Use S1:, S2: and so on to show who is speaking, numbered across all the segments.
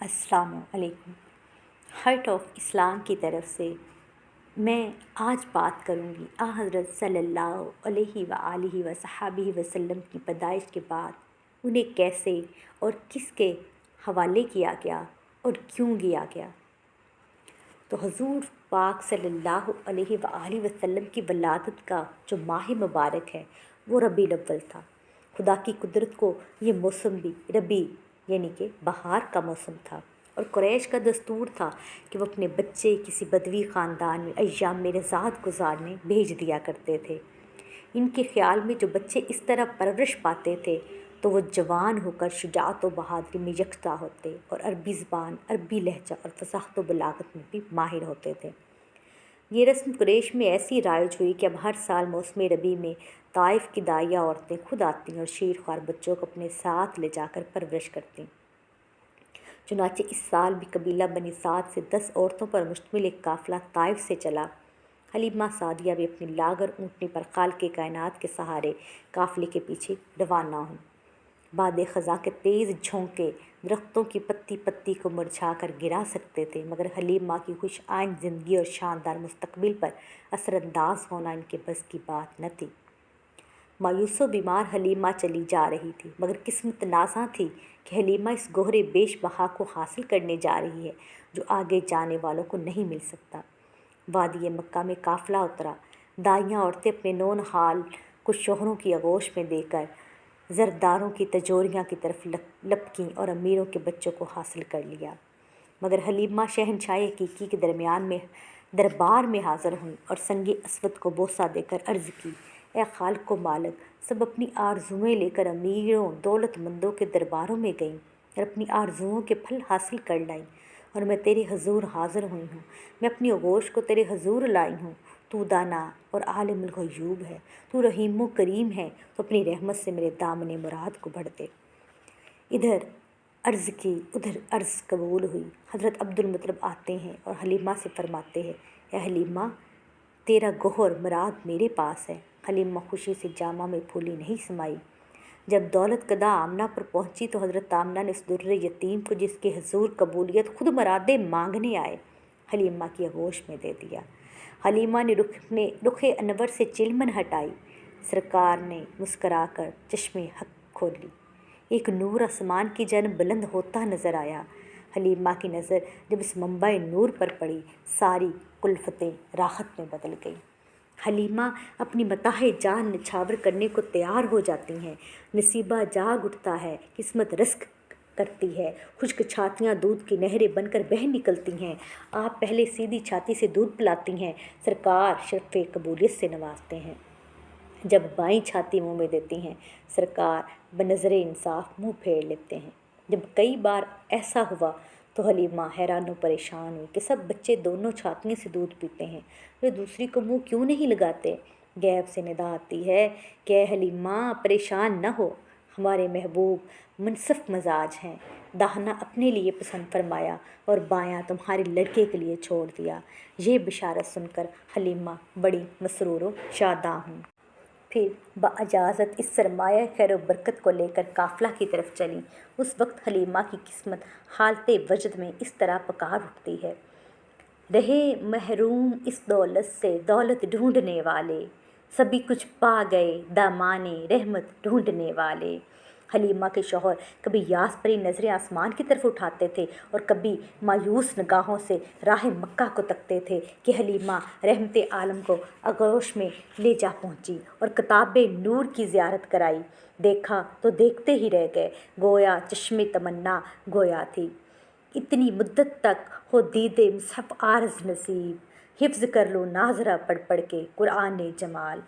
S1: अस्सलाम वालेकुम। Heart of Islam की तरफ से मैं आज बात करूँगी हज़रत सल्लल्लाहु अलैहि वआलिहि वसहबिहि वसल्लम की पैदाइश के बाद उन्हें कैसे और किसके हवाले किया गया और क्यों किया गया। तो हुज़ूर पाक सल्लल्लाहु अलैहि वआलिहि वसल्लम की वलादत का जो माह मुबारक है वो रबीउल अव्वल था। खुदा की कुदरत को ये मौसम भी रबी यानी कि बहार का मौसम था और कुरैश का दस्तूर था कि वो अपने बच्चे किसी बदवी ख़ानदान में अय्याम रज़ात गुजारने भेज दिया करते थे। इनके ख़्याल में जो बच्चे इस तरह परवरिश पाते थे तो वो जवान होकर शुजाअत व बहादुरी में यकता होते और अरबी ज़बान, अरबी लहजा और फ़साहत व बलागत में भी माहिर होते थे। ये रस्म कुरैश में ऐसी राइज हुई कि अब हर साल मौसम रबी में ताइफ की दाइया औरतें खुद आती और शीर ख्वार बच्चों को अपने साथ ले जाकर परवरिश करती। चुनाचे इस साल भी कबीला बनी साद से 10 औरतों पर मुश्तमिल एक काफ़िला ताइफ से चला। हलीमा सादिया भी अपनी लागर ऊँटनी पर खाल के कायनात के सहारे काफ़िले के पीछे रवाना हुई। बाद ख़ज़ा के तेज़ झोंके दरख्तों की पत्ती पत्ती को मुरझा कर गिरा सकते थे, मगर हलीमा की खुश आइंद ज़िंदगी और शानदार मुस्तकबिल पर असरअंदाज होना इनके बस की बात न थी। मायूस व बीमार हलीमा चली जा रही थी, मगर किस्मत नाज़ा थी कि हलीमा इस गोहरे बेश बहा को हासिल करने जा रही है जो आगे जाने वालों को नहीं मिल सकता। वादी मक्का में काफ़िला उतरा। दाइयाँ औरतें अपने नौनहाल को शोहरों की आगोश में देकर ज़रदारों की तजोरियाँ की तरफ लपकीं और अमीरों के बच्चों को हासिल कर लिया। मगर हलीमा शहनशाह हकीकी के दरबार में हाज़िर हुई और संगे असवद को बोसा देकर अर्ज़ की, ए खालिक व मालिक, सब अपनी आरज़ुएँ लेकर अमीरों दौलतमंदों के दरबारों में गईं और अपनी आरज़ुओं के फल हासिल कर लाईं, और मैं तेरे हजूर हाज़िर हुई हूँ। मैं अपनी आगोश को तेरे हजूर लाई हूँ। तू दाना और आलिमुल ग़यूब है, तू रहीम व करीम है, तो अपनी रहमत से मेरे दामन मुराद को भर दे। इधर अर्ज़ की उधर अर्ज़ कबूल हुई। हज़रत अब्दुल मुत्तलिब आते हैं और हलीमा से फरमाते हैं, ए हलीमा, तेरा गौहर मुराद मेरे पास है। हलीमा खुशी से जामा में फूली नहीं समाई। जब दौलत कदा आमना पर पहुंची तो हज़रत आमना ने उस दुर्रे यतीम को, जिसके हजूर कबूलियत खुद मुरादे मांगने आए, हलीमा की आगोश में दे दिया। हलीमा ने रुखे अनवर से चिलमन हटाई। सरकार ने मुस्कराकर चश्मे हक खोली। एक नूर आसमान की जन बुलंद होता नज़र आया। हलीमा की नज़र जब इस मंबा नूर पर पड़ी, सारी कुल्फ़तें राहत में बदल गई। हलीमा अपनी मताह जान निछावर करने को तैयार हो जाती हैं। नसीबा जाग उठता है, किस्मत रस्क करती है, खुश्क छातियाँ दूध की नहरें बनकर बह निकलती हैं। आप पहले सीधी छाती से दूध पिलाती हैं, सरकार शर्फ़े कबूलियत से नवाजते हैं। जब बाईं छाती मुँह में देती हैं, सरकार बनज़रे इंसाफ मुँह फेर लेते हैं। जब कई बार ऐसा हुआ तो हलीमा हैरान व परेशान हुई कि सब बच्चे दोनों छातियों से दूध पीते हैं, वे दूसरी को मुँह क्यों नहीं लगाते। गैब से निदा आती है कि हलीमा, परेशान न हो, हमारे महबूब मुनसफ़ मजाज हैं। दाहना अपने लिए पसंद फरमाया और बायां तुम्हारे लड़के के लिए छोड़ दिया। ये बिशारत सुनकर हलीमा बड़ी मसरूर व शादा हुई। फिर बाइजाज़त इस सरमाया खैर बरकत को लेकर काफ़िला की तरफ चली। उस वक्त हलीमा की किस्मत हालते वजद में इस तरह पुकार उठती है, रहे महरूम इस दौलत से दौलत ढूंढने वाले, सभी कुछ पा गए दामाने रहमत ढूंढने वाले। हलीमा के शौहर कभी यास भरी नज़रें आसमान की तरफ उठाते थे और कभी मायूस निगाहों से राह मक्का को तकते थे कि हलीमा रहमत आलम को आगोश में ले जा पहुंची और किताबे नूर की ज़ियारत कराई। देखा तो देखते ही रह गए, गोया चश्मे तमन्ना गोया थी। इतनी मुद्दत तक हो दीदे मुसहफ़ आर्ज़ नसीब, हिफ्ज़ कर लो नाज़रा पढ़ पढ़ के कुरान जमाल।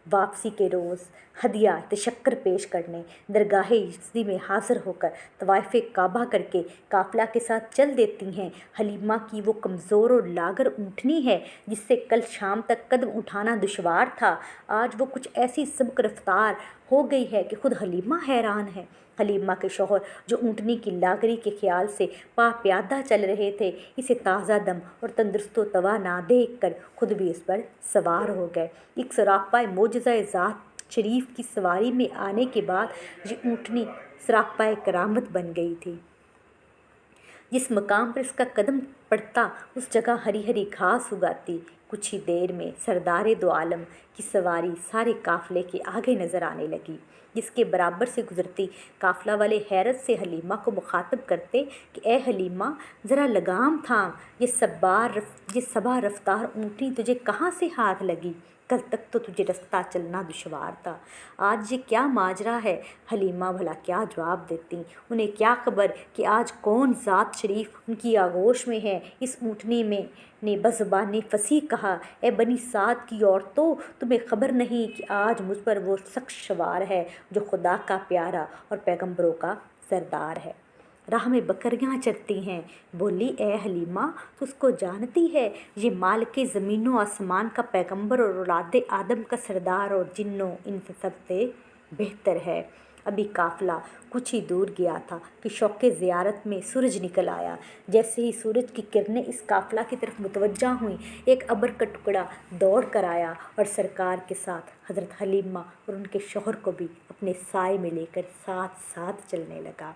S1: वापसी के रोज़ हदिया तशक्कर पेश करने दरगाह यज़दी में हाज़िर होकर तवाइफ़ काबा करके काफ़िला के साथ चल देती हैं। हलीमा की वो कमज़ोर और लागर ऊँटनी है जिससे कल शाम तक कदम उठाना दुशवार था, आज वो कुछ ऐसी सबक रफ्तार हो गई है कि खुद हलीमा हैरान है। हलीमा के शौहर जो ऊँटनी की लागरी के ख्याल से प्यादा चल रहे थे, इसे ताज़ा दम और तंदुरुस्त तवा ना देख कर खुद भी इस पर सवार हो गए। एक सरापा मोजज़ा ज़ात शरीफ की सवारी में आने के बाद ये ऊँटनी सरापा करामत बन गई थी। जिस मकाम पर इसका कदम पड़ता उस जगह हरी हरी घास उगाती। कुछ ही देर में सरदार दो आलम की सवारी सारे काफिले के आगे नजर आने लगी। जिसके बराबर से गुजरती काफिला वाले हैरत से हलीमा को मुखातब करते कि ए हलीमा, ज़रा लगाम थाम, ये सबा रफ्तार ऊँटनी तुझे कहाँ से हाथ लगी? कल तक तो तुझे रास्ता चलना दुश्वार था, आज ये क्या माजरा है? हलीमा भला क्या जवाब देती? उन्हें क्या खबर कि आज कौन ज़ात शरीफ उनकी आगोश में है। इस ऊँटनी में ने बज़बानी फसीह कहा, ए बनी साद की औरतों, तुम्हें खबर नहीं कि आज मुझ पर वो शख्स सवार है जो खुदा का प्यारा और पैगंबरों का सरदार है। राह में बकरियां चरती हैं। बोली, ए हलीमा, तो उसको जानती है? ये मालिक ज़मीनों आसमान का पैगंबर और औलाद आदम का सरदार और जिन्नों इन सबसे बेहतर है। अभी काफिला कुछ ही दूर गया था कि शौक़े ज़ियारत में सूरज निकल आया। जैसे ही सूरज की किरणें इस काफिला की तरफ मुतवज्जा हुई, एक अबर का टुकड़ा दौड़ कर आया और सरकार के साथ हज़रत हलीमा और उनके शौहर को भी अपने साए में लेकर साथ साथ चलने लगा।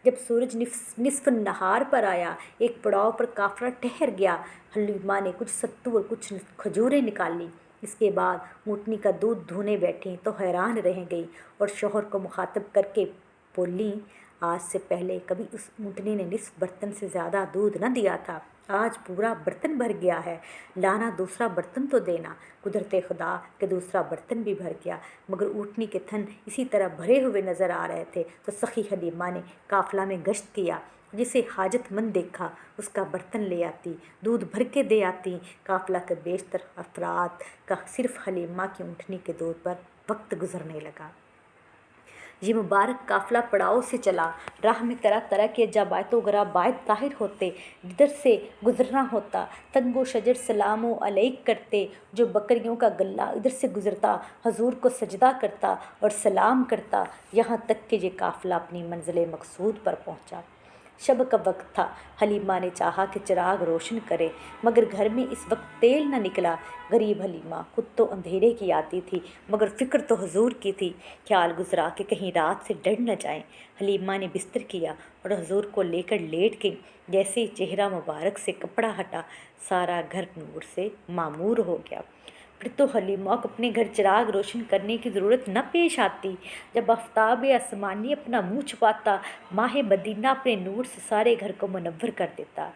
S1: जब सूरज निस्फ नहार पर आया, एक पड़ाव पर काफिला ठहर गया। हलीमा ने कुछ सत्तू और कुछ खजूरें निकाली। इसके बाद ऊँटनी का दूध धोने बैठी तो हैरान रह गई और शौहर को मुखातब करके बोली, आज से पहले कभी उस ऊँटनी ने निस्फ बर्तन से ज़्यादा दूध न दिया था, आज पूरा बर्तन भर गया है। लाना, दूसरा बर्तन तो देना। कुदरते खुदा के दूसरा बर्तन भी भर गया, मगर ऊँटनी के थन इसी तरह भरे हुए नज़र आ रहे थे। तो सखी हलीमा ने काफिला में गश्त किया, जिसे हाजतमंद देखा उसका बर्तन ले आती, दूध भर के दे आती। काफिला के बेशतर अफराद का सिर्फ हलीमा की ऊँटनी के दूध पर वक्त गुजरने लगा। ये मुबारक काफिला पड़ाव से चला। राह में तरह तरह के अजाबायत गराबायत ज़ाहिर होते। जिधर से गुजरना होता तंगो शजर सलामो अलैक करते। जो बकरियों का गल्ला इधर से गुजरता हजूर को सजदा करता और सलाम करता, यहाँ तक कि ये काफिला अपनी मंजिल मकसूद पर पहुँचा। शब का वक्त था। हलीमा ने चाहा कि चिराग रोशन करे, मगर घर में इस वक्त तेल न निकला। गरीब हलीमा खुद तो अंधेरे की आती थी, मगर फ़िक्र तो हुजूर की थी। ख्याल गुजरा कि कहीं रात से डर न जाए। हलीमा ने बिस्तर किया और हुजूर को लेकर लेट गई। जैसे ही चेहरा मुबारक से कपड़ा हटा, सारा घर नूर से मामूर हो गया। फिर तो हलीमा को अपने घर चिराग रोशन करने की ज़रूरत न पेश आती। जब आफ्ताब आसमानी अपना मुंह छुपाता, माह मदीना अपने नूर से सारे घर को मुनव्वर कर देता।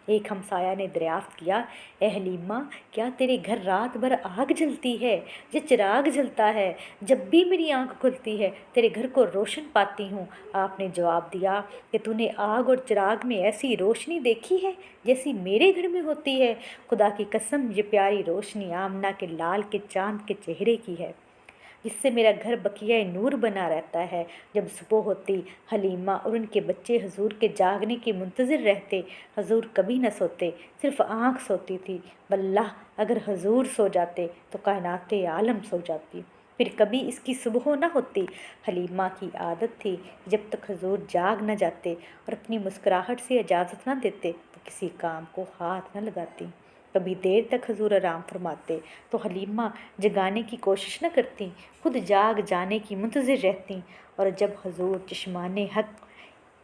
S1: एक हमसाया ने दरियाफ्त किया, ए हलीमा, क्या तेरे घर रात भर आग जलती है या चिराग जलता है? जब भी मेरी आंख खुलती है तेरे घर को रोशन पाती हूँ। आपने जवाब दिया कि तूने आग और चिराग में ऐसी रोशनी देखी है जैसी मेरे घर में होती है। खुदा की कसम, ये प्यारी रोशनी आमना के लाल के चांद के चेहरे की है, जिससे मेरा घर बकिया नूर बना रहता है। जब सुबह होती, हलीमा और उनके बच्चे हजूर के जागने के मुंतज़िर रहते। हजूर कभी न सोते, सिर्फ आँख सोती थी। वल्लाह, अगर हजूर सो जाते तो कायनात आलम सो जाती, फिर कभी इसकी सुबह न होती। हलीमा की आदत थी, जब तक हजूर जाग न जाते और अपनी मुस्कुराहट से इजाज़त न देते तो किसी काम को हाथ न लगाती। कभी देर तक हजूर आराम फरमाते तो हलीमा जगाने की कोशिश न करती, खुद जाग जाने की मुंतज़िर रहती। और जब हजूर चश्माने हक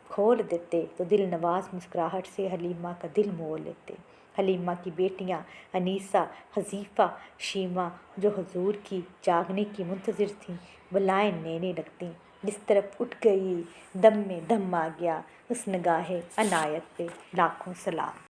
S1: खोल देते तो दिल नवाज मुस्कुराहट से हलीमा का दिल मोल लेते। हलीमा की बेटियां अनीसा, हजीफ़ा, शीमा, जो हजूर की जागने की मुंतज़िर थीं, बलाएँ नेने लगतीं। जिस तरफ उठ गई दम में दम आ गया, उस निगाहे अनायत पे लाखों सलाम।